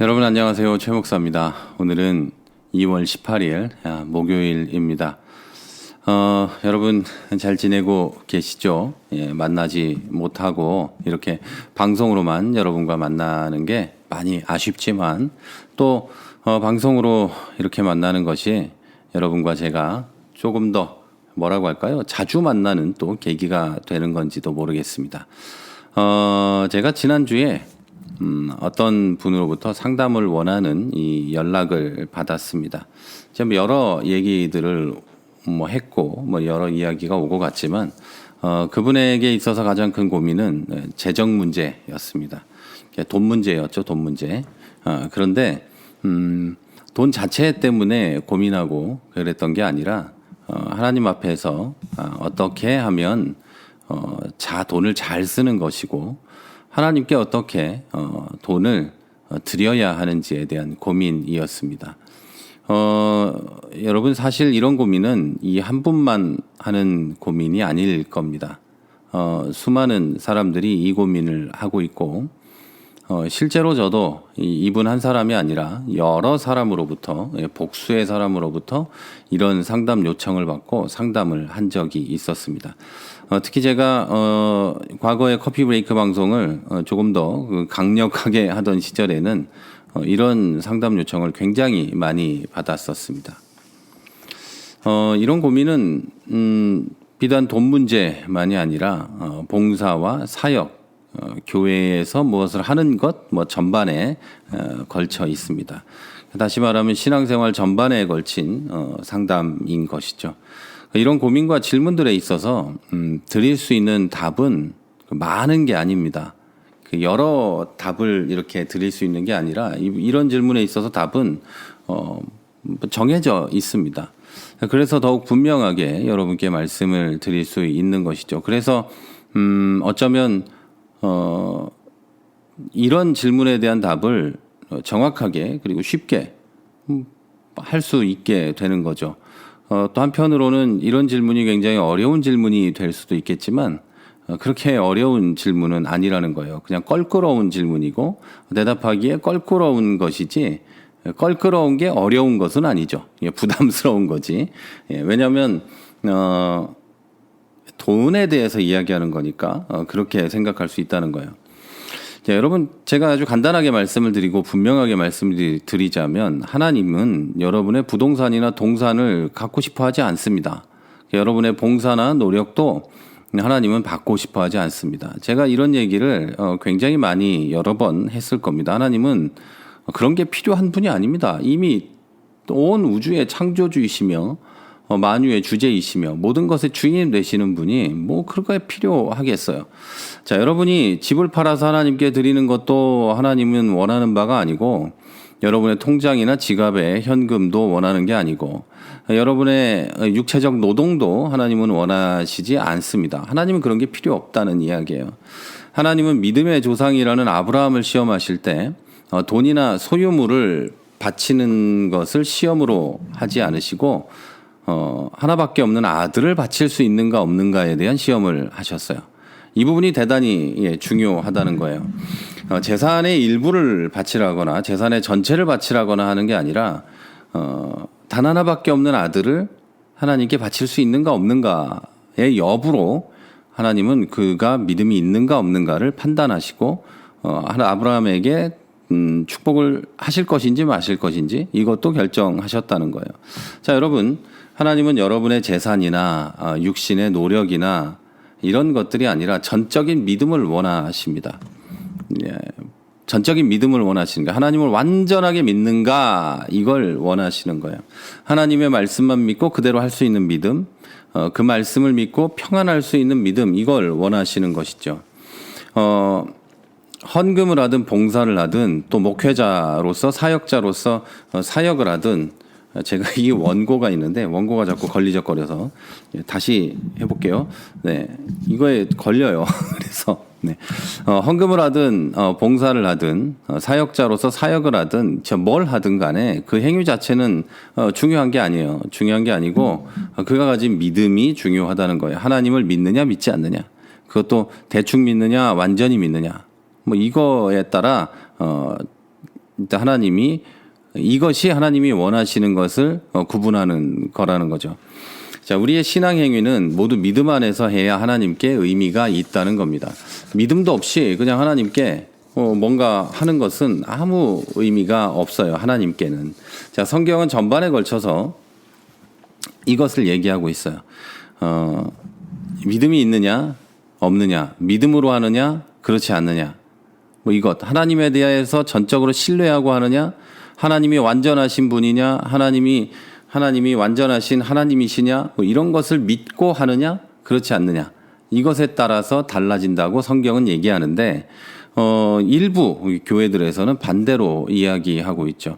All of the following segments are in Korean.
여러분 안녕하세요. 최 목사입니다. 오늘은 2월 18일 목요일입니다. 여러분 잘 지내고 계시죠? 만나지 못하고 이렇게 방송으로만 여러분과 만나는 게 많이 아쉽지만 또 방송으로 이렇게 만나는 것이 여러분과 제가 조금 더 뭐라고 할까요? 자주 만나는 또 계기가 되는 건지도 모르겠습니다. 제가 지난주에 어떤 분으로부터 상담을 원하는 이 연락을 받았습니다. 좀 여러 얘기들을 했고 여러 이야기가 오고 갔지만 그분에게 있어서 가장 큰 고민은 재정 문제였습니다. 돈 문제였죠, 돈 문제. 그런데 돈 자체 때문에 고민하고 그랬던 게 아니라 하나님 앞에서 어떻게 하면 돈을 잘 쓰는 것이고 하나님께 어떻게 돈을 드려야 하는지에 대한 고민이었습니다. 여러분 사실 이런 고민은 이 한 분만 하는 고민이 아닐 겁니다. 수많은 사람들이 이 고민을 하고 있고 실제로 저도 이분 한 사람이 아니라 여러 사람으로부터 복수의 사람으로부터 이런 상담 요청을 받고 상담을 한 적이 있었습니다. 특히 제가 과거에 커피 브레이크 방송을 조금 더 강력하게 하던 시절에는 이런 상담 요청을 굉장히 많이 받았었습니다. 이런 고민은 비단 돈 문제만이 아니라 봉사와 사역, 교회에서 무엇을 하는 것 전반에 걸쳐 있습니다. 다시 말하면 신앙생활 전반에 걸친 상담인 것이죠. 이런 고민과 질문들에 있어서 드릴 수 있는 답은 많은 게 아닙니다. 여러 답을 이렇게 드릴 수 있는 게 아니라 이런 질문에 있어서 답은 정해져 있습니다. 그래서 더욱 분명하게 여러분께 말씀을 드릴 수 있는 것이죠. 그래서 어쩌면 이런 질문에 대한 답을 정확하게 그리고 쉽게 할 수 있게 되는 거죠. 또 한편으로는 이런 질문이 굉장히 어려운 질문이 될 수도 있겠지만 그렇게 어려운 질문은 아니라는 거예요. 그냥 껄끄러운 질문이고 대답하기에 껄끄러운 것이지 껄끄러운 게 어려운 것은 아니죠. 부담스러운 거지. 왜냐하면 돈에 대해서 이야기하는 거니까 그렇게 생각할 수 있다는 거예요. 자, 여러분 제가 아주 간단하게 말씀을 드리고 분명하게 말씀을 드리자면 하나님은 여러분의 부동산이나 동산을 갖고 싶어 하지 않습니다. 여러분의 봉사나 노력도 하나님은 받고 싶어 하지 않습니다. 제가 이런 얘기를 굉장히 많이 여러 번 했을 겁니다. 하나님은 그런 게 필요한 분이 아닙니다. 이미 온 우주의 창조주이시며 만유의 주제이시며 모든 것의 주인 되시는 분이 그런 거에 필요하겠어요. 자, 여러분이 집을 팔아서 하나님께 드리는 것도 하나님은 원하는 바가 아니고 여러분의 통장이나 지갑에 현금도 원하는 게 아니고 여러분의 육체적 노동도 하나님은 원하시지 않습니다. 하나님은 그런 게 필요 없다는 이야기예요. 하나님은 믿음의 조상이라는 아브라함을 시험하실 때 돈이나 소유물을 바치는 것을 시험으로 하지 않으시고 하나밖에 없는 아들을 바칠 수 있는가 없는가에 대한 시험을 하셨어요. 이 부분이 대단히 중요하다는 거예요. 재산의 일부를 바치라거나 재산의 전체를 바치라거나 하는 게 아니라 단 하나밖에 없는 아들을 하나님께 바칠 수 있는가 없는가의 여부로 하나님은 그가 믿음이 있는가 없는가를 판단하시고 아브라함에게 축복을 하실 것인지 마실 것인지 이것도 결정하셨다는 거예요. 자, 여러분 하나님은 여러분의 재산이나 육신의 노력이나 이런 것들이 아니라 전적인 믿음을 원하십니다. 전적인 믿음을 원하시는 거예요. 하나님을 완전하게 믿는가 이걸 원하시는 거예요. 하나님의 말씀만 믿고 그대로 할 수 있는 믿음, 그 말씀을 믿고 평안할 수 있는 믿음 이걸 원하시는 것이죠. 헌금을 하든 봉사를 하든 또 목회자로서 사역자로서 사역을 하든 제가 이 원고가 있는데 원고가 자꾸 걸리적거려서 다시 해볼게요. 네, 이거에 걸려요. 그래서 헌금을 하든 봉사를 하든 사역자로서 사역을 하든 뭘 하든 간에 그 행위 자체는 중요한 게 아니에요. 중요한 게 아니고 그가 가진 믿음이 중요하다는 거예요. 하나님을 믿느냐 믿지 않느냐. 그것도 대충 믿느냐 완전히 믿느냐. 이거에 따라 일단 이것이 하나님이 원하시는 것을 구분하는 거라는 거죠. 자, 우리의 신앙 행위는 모두 믿음 안에서 해야 하나님께 의미가 있다는 겁니다. 믿음도 없이 그냥 하나님께 뭔가 하는 것은 아무 의미가 없어요. 하나님께는. 자, 성경은 전반에 걸쳐서 이것을 얘기하고 있어요. 믿음이 있느냐, 없느냐, 믿음으로 하느냐, 그렇지 않느냐. 뭐 이것, 하나님에 대해서 전적으로 신뢰하고 하느냐, 하나님이 완전하신 분이냐, 하나님이 완전하신 하나님이시냐, 뭐 이런 것을 믿고 하느냐, 그렇지 않느냐. 이것에 따라서 달라진다고 성경은 얘기하는데, 일부 교회들에서는 반대로 이야기하고 있죠.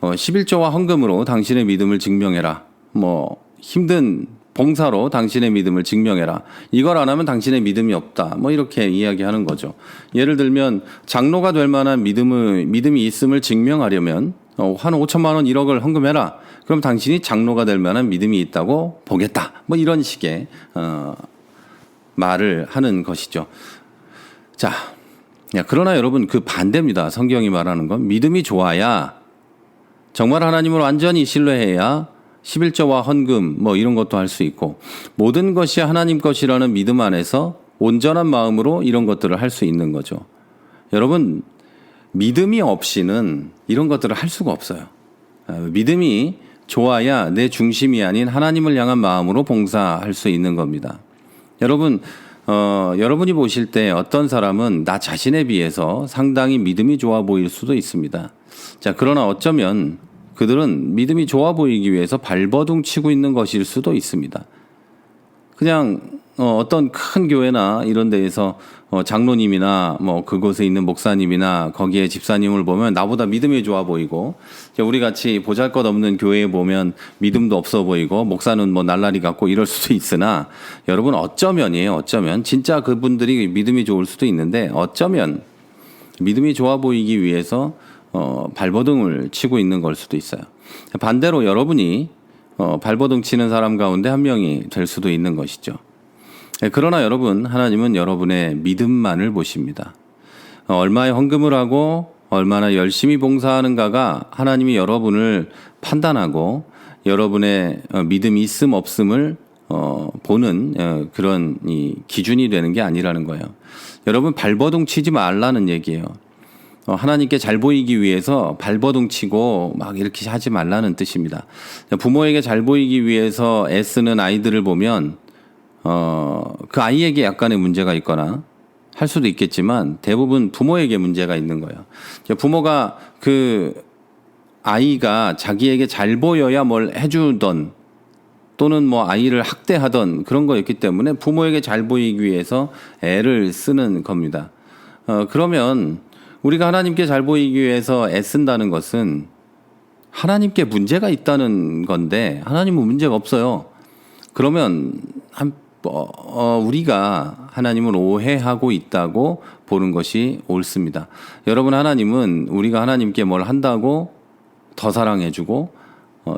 11조와 헌금으로 당신의 믿음을 증명해라. 뭐 힘든 봉사로 당신의 믿음을 증명해라. 이걸 안 하면 당신의 믿음이 없다. 뭐 이렇게 이야기하는 거죠. 예를 들면 장로가 될 만한 믿음이 있음을 증명하려면 한 5천만 원 1억을 헌금해라. 그럼 당신이 장로가 될 만한 믿음이 있다고 보겠다. 뭐 이런 식의 말을 하는 것이죠. 자, 그러나 여러분 그 반대입니다. 성경이 말하는 건 믿음이 좋아야 정말 하나님을 완전히 신뢰해야 11조와 헌금 뭐 이런 것도 할 수 있고 모든 것이 하나님 것이라는 믿음 안에서 온전한 마음으로 이런 것들을 할 수 있는 거죠. 여러분 믿음이 없이는 이런 것들을 할 수가 없어요. 믿음이 좋아야 내 중심이 아닌 하나님을 향한 마음으로 봉사할 수 있는 겁니다. 여러분 여러분이 보실 때 어떤 사람은 나 자신에 비해서 상당히 믿음이 좋아 보일 수도 있습니다. 자, 그러나 어쩌면 그들은 믿음이 좋아 보이기 위해서 발버둥 치고 있는 것일 수도 있습니다. 그냥 어떤 큰 교회나 이런 데에서 장로님이나 뭐 그곳에 있는 목사님이나 거기에 집사님을 보면 나보다 믿음이 좋아 보이고 우리 같이 보잘것없는 교회에 보면 믿음도 없어 보이고 목사는 뭐 날라리 같고 이럴 수도 있으나 여러분 어쩌면 진짜 그분들이 믿음이 좋을 수도 있는데 어쩌면 믿음이 좋아 보이기 위해서 발버둥을 치고 있는 걸 수도 있어요. 반대로 여러분이 발버둥 치는 사람 가운데 한 명이 될 수도 있는 것이죠. 그러나 여러분, 하나님은 여러분의 믿음만을 보십니다. 얼마의 헌금을 하고 얼마나 열심히 봉사하는가가 하나님이 여러분을 판단하고 여러분의 믿음이 있음 없음을 보는 그런 기준이 되는 게 아니라는 거예요. 여러분 발버둥 치지 말라는 얘기예요. 하나님께 잘 보이기 위해서 발버둥 치고 막 이렇게 하지 말라는 뜻입니다. 부모에게 잘 보이기 위해서 애쓰는 아이들을 보면 그 아이에게 약간의 문제가 있거나 할 수도 있겠지만 대부분 부모에게 문제가 있는 거예요. 부모가 그 아이가 자기에게 잘 보여야 뭘 해주던 또는 뭐 아이를 학대하던 그런 거였기 때문에 부모에게 잘 보이기 위해서 애를 쓰는 겁니다. 그러면 우리가 하나님께 잘 보이기 위해서 애쓴다는 것은 하나님께 문제가 있다는 건데 하나님은 문제가 없어요. 그러면 우리가 하나님을 오해하고 있다고 보는 것이 옳습니다. 여러분 하나님은 우리가 하나님께 뭘 한다고 더 사랑해주고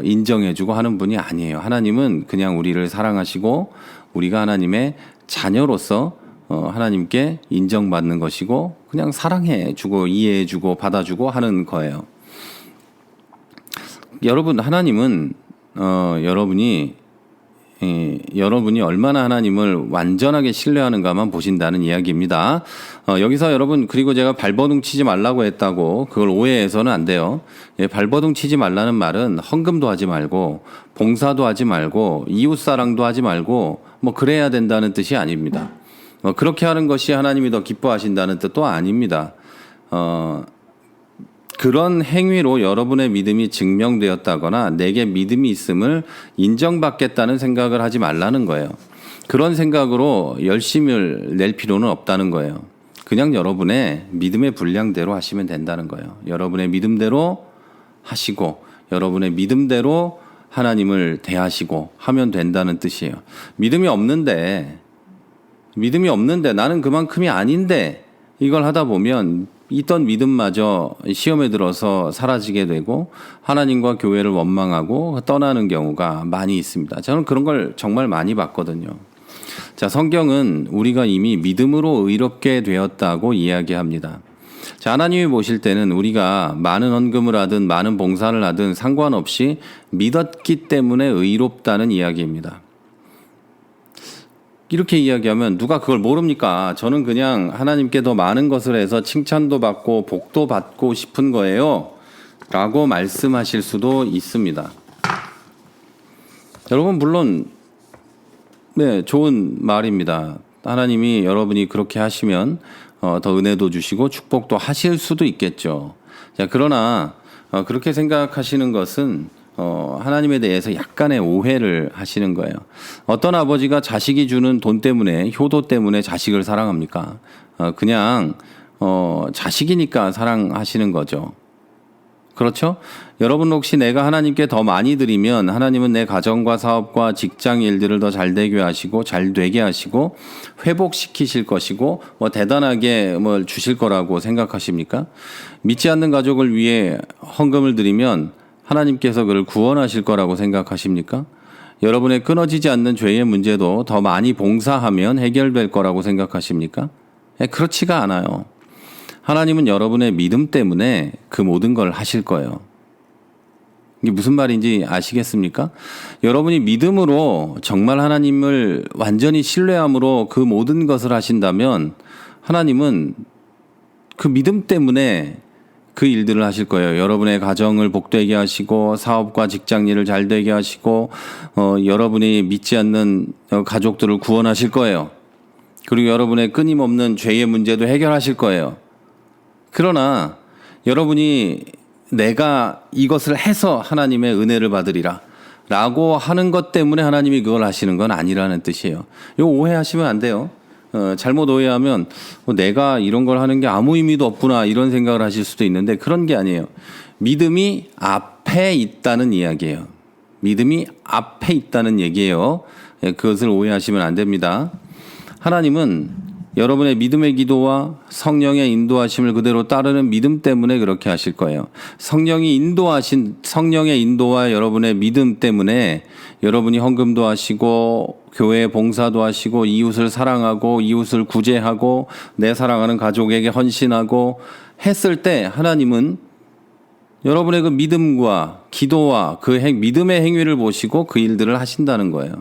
인정해주고 하는 분이 아니에요. 하나님은 그냥 우리를 사랑하시고 우리가 하나님의 자녀로서 하나님께 인정받는 것이고 그냥 사랑해주고 이해해주고 받아주고 하는 거예요. 여러분 하나님은 여러분이 얼마나 하나님을 완전하게 신뢰하는가만 보신다는 이야기입니다. 여기서 여러분 그리고 제가 발버둥 치지 말라고 했다고 그걸 오해해서는 안 돼요. 발버둥 치지 말라는 말은 헌금도 하지 말고 봉사도 하지 말고 이웃사랑도 하지 말고 뭐 그래야 된다는 뜻이 아닙니다. 그렇게 하는 것이 하나님이 더 기뻐하신다는 뜻도 아닙니다. 그런 행위로 여러분의 믿음이 증명되었다거나 내게 믿음이 있음을 인정받겠다는 생각을 하지 말라는 거예요. 그런 생각으로 열심을 낼 필요는 없다는 거예요. 그냥 여러분의 믿음의 분량대로 하시면 된다는 거예요. 여러분의 믿음대로 하시고 여러분의 믿음대로 하나님을 대하시고 하면 된다는 뜻이에요. 믿음이 없는데 나는 그만큼이 아닌데 이걸 하다 보면 있던 믿음마저 시험에 들어서 사라지게 되고 하나님과 교회를 원망하고 떠나는 경우가 많이 있습니다. 저는 그런 걸 정말 많이 봤거든요. 자, 성경은 우리가 이미 믿음으로 의롭게 되었다고 이야기합니다. 자, 하나님이 보실 때는 우리가 많은 헌금을 하든 많은 봉사를 하든 상관없이 믿었기 때문에 의롭다는 이야기입니다. 이렇게 이야기하면 누가 그걸 모릅니까? 저는 그냥 하나님께 더 많은 것을 해서 칭찬도 받고 복도 받고 싶은 거예요 라고 말씀하실 수도 있습니다. 여러분, 물론 네, 좋은 말입니다. 하나님이 여러분이 그렇게 하시면 더 은혜도 주시고 축복도 하실 수도 있겠죠. 자, 그러나 그렇게 생각하시는 것은 하나님에 대해서 약간의 오해를 하시는 거예요. 어떤 아버지가 자식이 주는 돈 때문에, 효도 때문에 자식을 사랑합니까? 그냥 자식이니까 사랑하시는 거죠. 그렇죠? 여러분, 혹시 내가 하나님께 더 많이 드리면 하나님은 내 가정과 사업과 직장 일들을 더 잘되게 하시고 잘되게 하시고 회복시키실 것이고 대단하게 뭘 주실 거라고 생각하십니까? 믿지 않는 가족을 위해 헌금을 드리면 하나님께서 그를 구원하실 거라고 생각하십니까? 여러분의 끊어지지 않는 죄의 문제도 더 많이 봉사하면 해결될 거라고 생각하십니까? 그렇지가 않아요. 하나님은 여러분의 믿음 때문에 그 모든 걸 하실 거예요. 이게 무슨 말인지 아시겠습니까? 여러분이 믿음으로 정말 하나님을 완전히 신뢰함으로 그 모든 것을 하신다면 하나님은 그 믿음 때문에 그 일들을 하실 거예요. 여러분의 가정을 복되게 하시고 사업과 직장 일을 잘 되게 하시고 여러분이 믿지 않는 가족들을 구원하실 거예요. 그리고 여러분의 끊임없는 죄의 문제도 해결하실 거예요. 그러나 여러분이 내가 이것을 해서 하나님의 은혜를 받으리라 라고 하는 것 때문에 하나님이 그걸 하시는 건 아니라는 뜻이에요. 이거 오해하시면 안 돼요. 잘못 오해하면 내가 이런 걸 하는 게 아무 의미도 없구나 이런 생각을 하실 수도 있는데 그런 게 아니에요. 믿음이 앞에 있다는 이야기예요. 믿음이 앞에 있다는 얘기예요. 그것을 오해하시면 안 됩니다. 하나님은 여러분의 믿음의 기도와 성령의 인도하심을 그대로 따르는 믿음 때문에 그렇게 하실 거예요. 성령의 인도와 여러분의 믿음 때문에 여러분이 헌금도 하시고 교회 봉사도 하시고 이웃을 사랑하고 이웃을 구제하고 내 사랑하는 가족에게 헌신하고 했을 때 하나님은 여러분의 그 믿음과 기도와 그 믿음의 행위를 보시고 그 일들을 하신다는 거예요.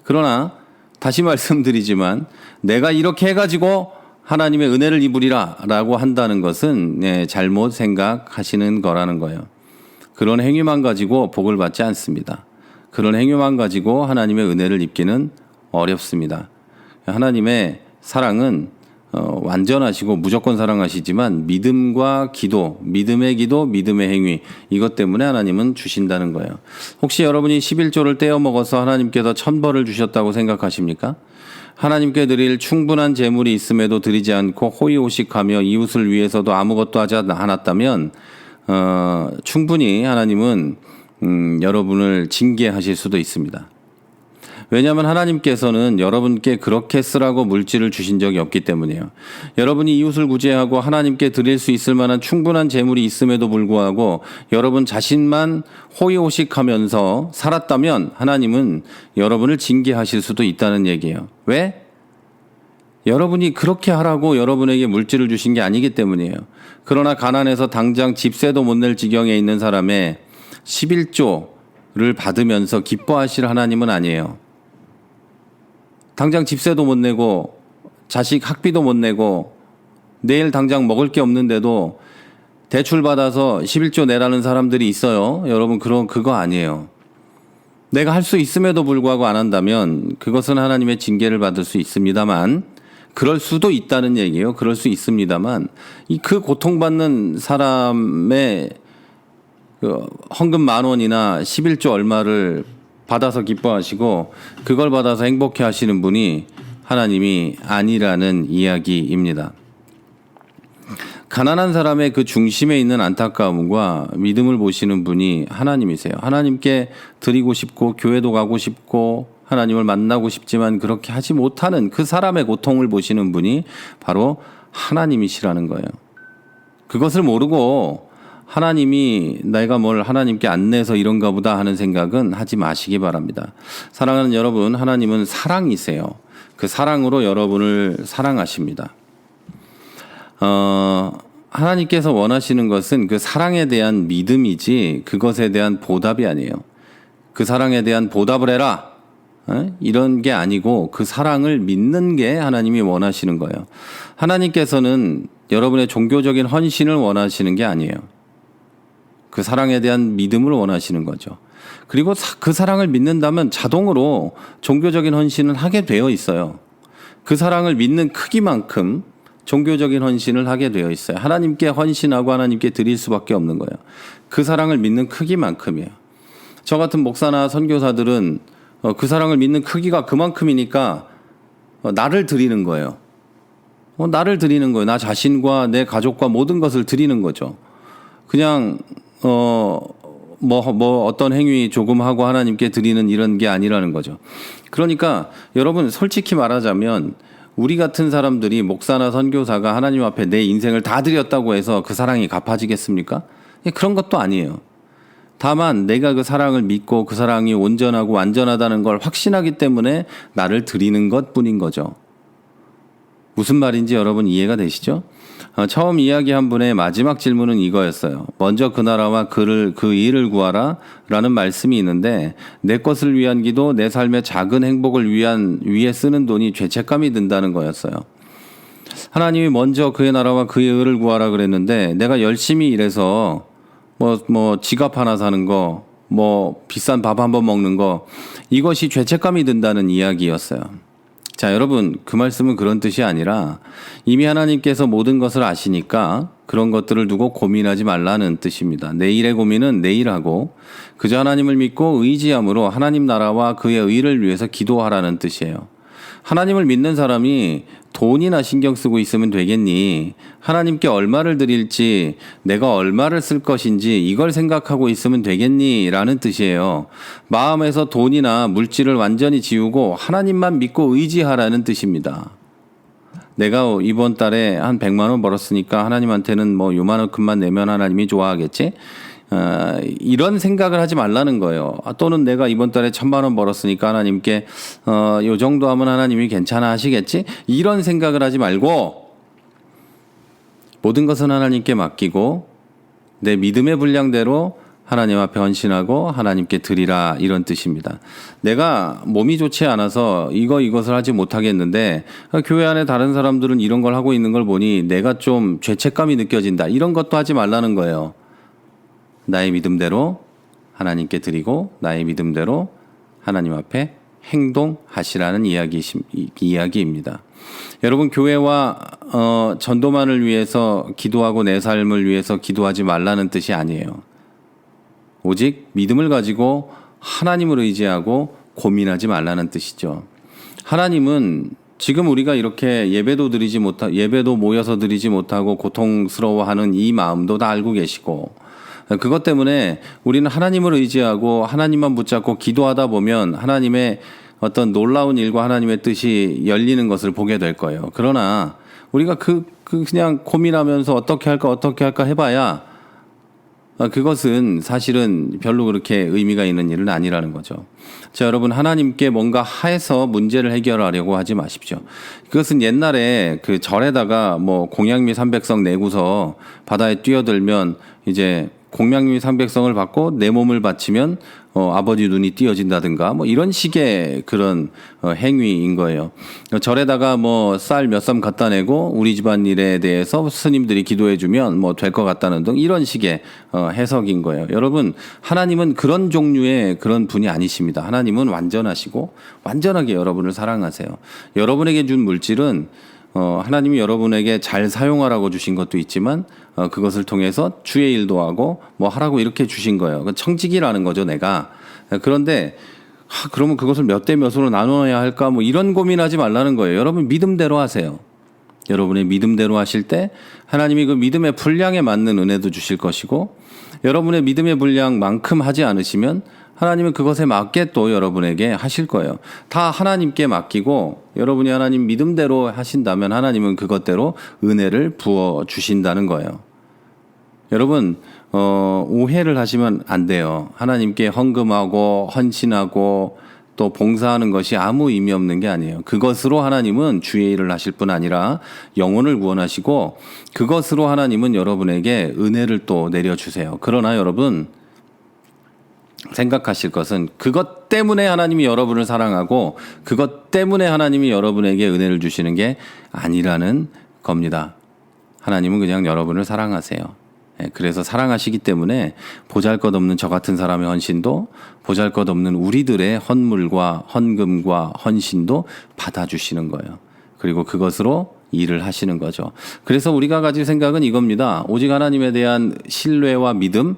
그러나 다시 말씀드리지만 내가 이렇게 해가지고 하나님의 은혜를 입으리라 라고 한다는 것은 잘못 생각하시는 거라는 거예요. 그런 행위만 가지고 복을 받지 않습니다. 그런 행위만 가지고 하나님의 은혜를 입기는 어렵습니다. 하나님의 사랑은 완전하시고 무조건 사랑하시지만 믿음과 기도, 믿음의 행위 이것 때문에 하나님은 주신다는 거예요. 혹시 여러분이 11조를 떼어 먹어서 하나님께서 천벌을 주셨다고 생각하십니까? 하나님께 드릴 충분한 재물이 있음에도 드리지 않고 호의호식하며 이웃을 위해서도 아무것도 하지 않았다면 충분히 하나님은 여러분을 징계하실 수도 있습니다. 왜냐하면 하나님께서는 여러분께 그렇게 쓰라고 물질을 주신 적이 없기 때문이에요. 여러분이 이웃을 구제하고 하나님께 드릴 수 있을 만한 충분한 재물이 있음에도 불구하고 여러분 자신만 호의호식하면서 살았다면 하나님은 여러분을 징계하실 수도 있다는 얘기예요. 왜? 여러분이 그렇게 하라고 여러분에게 물질을 주신 게 아니기 때문이에요. 그러나 가난해서 당장 집세도 못 낼 지경에 있는 사람의 11조를 받으면서 기뻐하실 하나님은 아니에요. 당장 집세도 못 내고 자식 학비도 못 내고 내일 당장 먹을 게 없는데도 대출 받아서 11조 내라는 사람들이 있어요. 여러분 그거 아니에요. 내가 할 수 있음에도 불구하고 안 한다면 그것은 하나님의 징계를 받을 수 있습니다만 그럴 수도 있다는 얘기예요. 그럴 수 있습니다만 그 고통받는 사람의 헌금 10,000원이나 11조 얼마를 받아서 기뻐하시고 그걸 받아서 행복해 하시는 분이 하나님이 아니라는 이야기입니다. 가난한 사람의 그 중심에 있는 안타까움과 믿음을 보시는 분이 하나님이세요. 하나님께 드리고 싶고 교회도 가고 싶고 하나님을 만나고 싶지만 그렇게 하지 못하는 그 사람의 고통을 보시는 분이 바로 하나님이시라는 거예요. 그것을 모르고 하나님이 내가 뭘 하나님께 안 내서 이런가 보다 하는 생각은 하지 마시기 바랍니다. 사랑하는 여러분, 하나님은 사랑이세요. 그 사랑으로 여러분을 사랑하십니다. 하나님께서 원하시는 것은 그 사랑에 대한 믿음이지 그것에 대한 보답이 아니에요. 그 사랑에 대한 보답을 해라. 이런 게 아니고 그 사랑을 믿는 게 하나님이 원하시는 거예요. 하나님께서는 여러분의 종교적인 헌신을 원하시는 게 아니에요. 그 사랑에 대한 믿음을 원하시는 거죠. 그리고 그 사랑을 믿는다면 자동으로 종교적인 헌신을 하게 되어 있어요. 그 사랑을 믿는 크기만큼 종교적인 헌신을 하게 되어 있어요. 하나님께 헌신하고 하나님께 드릴 수밖에 없는 거예요. 그 사랑을 믿는 크기만큼이에요. 저 같은 목사나 선교사들은 그 사랑을 믿는 크기가 그만큼이니까 나를 드리는 거예요. 나를 드리는 거예요. 나 자신과 내 가족과 모든 것을 드리는 거죠. 그냥 어떤 행위 조금 하고 하나님께 드리는 이런 게 아니라는 거죠. 그러니까 여러분 솔직히 말하자면 우리 같은 사람들이 목사나 선교사가 하나님 앞에 내 인생을 다 드렸다고 해서 그 사랑이 갚아지겠습니까? 그런 것도 아니에요. 다만 내가 그 사랑을 믿고 그 사랑이 온전하고 완전하다는 걸 확신하기 때문에 나를 드리는 것뿐인 거죠. 무슨 말인지 여러분 이해가 되시죠? 처음 이야기한 분의 마지막 질문은 이거였어요. 먼저 그 나라와 그 일을 구하라 라는 말씀이 있는데 내 것을 위한 기도, 내 삶의 작은 행복을 위해 쓰는 돈이 죄책감이 든다는 거였어요. 하나님이 먼저 그의 나라와 그의 의를 구하라 그랬는데 내가 열심히 일해서 지갑 하나 사는 거, 비싼 밥 한번 먹는 거, 이것이 죄책감이 든다는 이야기였어요. 자, 여러분, 그 말씀은 그런 뜻이 아니라 이미 하나님께서 모든 것을 아시니까 그런 것들을 두고 고민하지 말라는 뜻입니다. 내일의 고민은 내일 하고 그저 하나님을 믿고 의지함으로 하나님 나라와 그의 의를 위해서 기도하라는 뜻이에요. 하나님을 믿는 사람이 돈이나 신경 쓰고 있으면 되겠니? 하나님께 얼마를 드릴지, 내가 얼마를 쓸 것인지 이걸 생각하고 있으면 되겠니? 라는 뜻이에요. 마음에서 돈이나 물질을 완전히 지우고 하나님만 믿고 의지하라는 뜻입니다. 내가 이번 달에 한 100만 원 벌었으니까 하나님한테는 요만큼만 내면 하나님이 좋아하겠지? 이런 생각을 하지 말라는 거예요. 또는 내가 이번 달에 1,000만 원 벌었으니까 하나님께 요 정도 하면 하나님이 괜찮아 하시겠지? 이런 생각을 하지 말고 모든 것은 하나님께 맡기고 내 믿음의 분량대로 하나님 앞에 헌신하고 하나님께 드리라, 이런 뜻입니다. 내가 몸이 좋지 않아서 이것을 하지 못하겠는데 교회 안에 다른 사람들은 이런 걸 하고 있는 걸 보니 내가 좀 죄책감이 느껴진다, 이런 것도 하지 말라는 거예요. 나의 믿음대로 하나님께 드리고 나의 믿음대로 하나님 앞에 행동하시라는 이야기입니다. 여러분, 교회와 전도만을 위해서 기도하고 내 삶을 위해서 기도하지 말라는 뜻이 아니에요. 오직 믿음을 가지고 하나님을 의지하고 고민하지 말라는 뜻이죠. 하나님은 지금 우리가 이렇게 예배도 모여서 드리지 못하고 고통스러워하는 이 마음도 다 알고 계시고, 그것 때문에 우리는 하나님을 의지하고 하나님만 붙잡고 기도하다 보면 하나님의 어떤 놀라운 일과 하나님의 뜻이 열리는 것을 보게 될 거예요. 그러나 우리가 그냥 고민하면서 어떻게 할까 해봐야 그것은 사실은 별로 그렇게 의미가 있는 일은 아니라는 거죠. 자, 여러분, 하나님께 뭔가 해서 문제를 해결하려고 하지 마십시오. 그것은 옛날에 그 절에다가 공양미 300성 내고서 바다에 뛰어들면 이제 공양미 300성을 받고 내 몸을 바치면 아버지 눈이 띄어진다든가 이런 식의 그런 행위인 거예요. 절에다가 쌀 몇 쌈 갖다 내고 우리 집안 일에 대해서 스님들이 기도해 주면 될 것 같다는 등 이런 식의 해석인 거예요. 여러분, 하나님은 그런 종류의 그런 분이 아니십니다. 하나님은 완전하시고 완전하게 여러분을 사랑하세요. 여러분에게 준 물질은 하나님이 여러분에게 잘 사용하라고 주신 것도 있지만 그것을 통해서 주의 일도 하고 하라고 이렇게 주신 거예요. 청지기라는 거죠, 내가. 그런데 그러면 그것을 몇 대 몇으로 나눠야 할까 이런 고민하지 말라는 거예요. 여러분 믿음대로 하세요. 여러분의 믿음대로 하실 때 하나님이 그 믿음의 분량에 맞는 은혜도 주실 것이고, 여러분의 믿음의 분량만큼 하지 않으시면 하나님은 그것에 맞게 또 여러분에게 하실 거예요. 다 하나님께 맡기고 여러분이 하나님 믿음대로 하신다면 하나님은 그것대로 은혜를 부어 주신다는 거예요. 여러분, 오해를 하시면 안 돼요. 하나님께 헌금하고 헌신하고 또 봉사하는 것이 아무 의미 없는 게 아니에요. 그것으로 하나님은 주의 일을 하실 뿐 아니라 영혼을 구원하시고 그것으로 하나님은 여러분에게 은혜를 또 내려주세요. 그러나 여러분 생각하실 것은 그것 때문에 하나님이 여러분을 사랑하고 그것 때문에 하나님이 여러분에게 은혜를 주시는 게 아니라는 겁니다. 하나님은 그냥 여러분을 사랑하세요. 그래서 사랑하시기 때문에 보잘것없는 저 같은 사람의 헌신도 보잘것없는 우리들의 헌물과 헌금과 헌신도 받아주시는 거예요. 그리고 그것으로 일을 하시는 거죠. 그래서 우리가 가질 생각은 이겁니다. 오직 하나님에 대한 신뢰와 믿음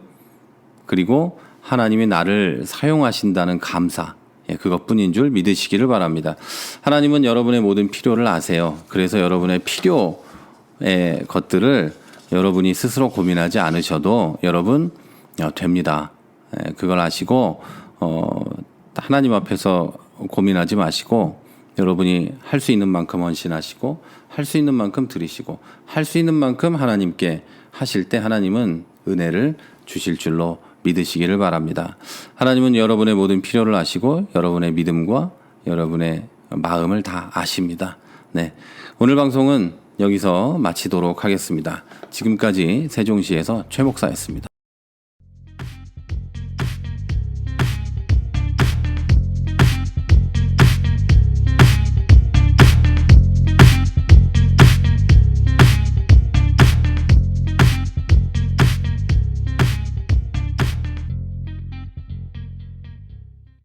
그리고 하나님이 나를 사용하신다는 감사 그것뿐인 줄 믿으시기를 바랍니다. 하나님은 여러분의 모든 필요를 아세요. 그래서 여러분의 필요의 것들을 여러분이 스스로 고민하지 않으셔도 여러분 됩니다. 그걸 아시고 하나님 앞에서 고민하지 마시고 여러분이 할 수 있는 만큼 헌신하시고 할 수 있는 만큼 드리시고 할 수 있는 만큼 하나님께 하실 때 하나님은 은혜를 주실 줄로 믿으시기를 바랍니다. 하나님은 여러분의 모든 필요를 아시고 여러분의 믿음과 여러분의 마음을 다 아십니다. 네, 오늘 방송은 여기서 마치도록 하겠습니다. 지금까지 세종시에서 최 목사였습니다.